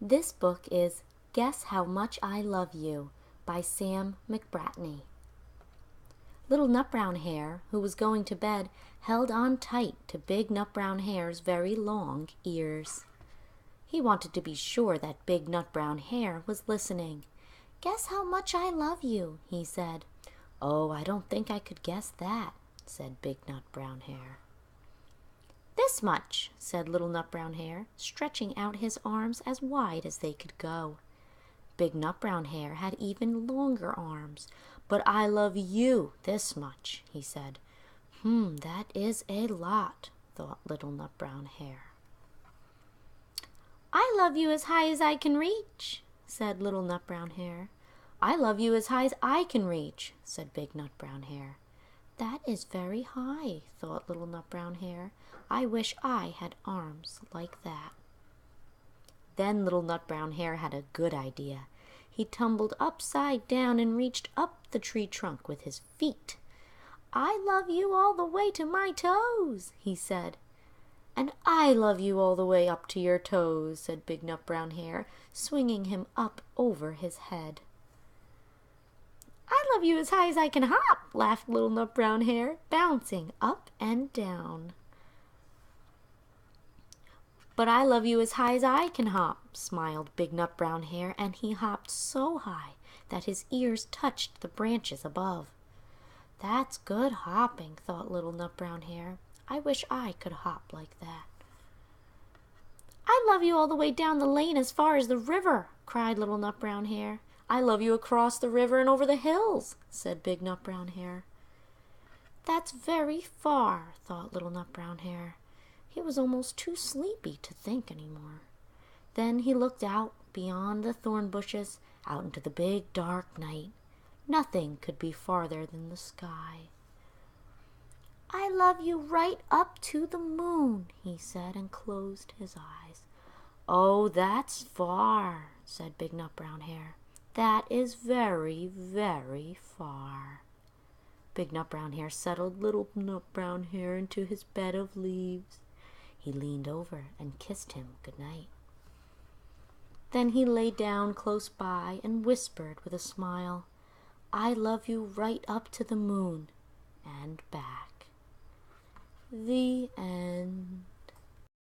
This book is Guess How Much I Love You by Sam McBratney. Little Nut Brown Hare, who was going to bed, held on tight to Big Nut Brown Hare's very long ears. He wanted to be sure that Big Nut Brown Hare was listening. "Guess how much I love you," he said. "Oh, I don't think I could guess that," said Big Nut Brown Hare. "This much," said Little Nut Brown Hare, stretching out his arms as wide as they could go. Big Nut Brown Hare had even longer arms. "But I love you this much," he said. That is a lot," thought Little Nut Brown Hare. "I love you as high as I can reach," said Little Nut Brown Hare. "I love you as high as I can reach," said Big Nut Brown Hare. "That is very high," thought Little Nut Brown Hare. "I wish I had arms like that." Then Little Nut Brown Hare had a good idea. He tumbled upside down and reached up the tree trunk with his feet. "I love you all the way to my toes," he said. "And I love you all the way up to your toes," said Big Nut Brown Hare, swinging him up over his head. "I love you as high as I can hop," laughed Little Nut Brown Hare, bouncing up and down. "But I love you as high as I can hop," smiled Big Nut Brown Hare, and he hopped so high that his ears touched the branches above. "That's good hopping," thought Little Nut Brown Hare. "I wish I could hop like that." "I love you all the way down the lane as far as the river," cried Little Nut Brown Hare. "I love you across the river and over the hills," said Big Nut Brown Hare. "That's very far," thought Little Nut Brown Hare. He was almost too sleepy to think any more. Then he looked out beyond the thorn bushes, out into the big dark night. Nothing could be farther than the sky. "I love you right up to the moon," he said, and closed his eyes. "Oh, that's far," said Big Nut Brown Hare. "That is very, very far." Big Nut Brown Hare settled Little Nut Brown Hare into his bed of leaves. He leaned over and kissed him good night. Then he lay down close by and whispered with a smile, "I love you right up to the moon and back." The end.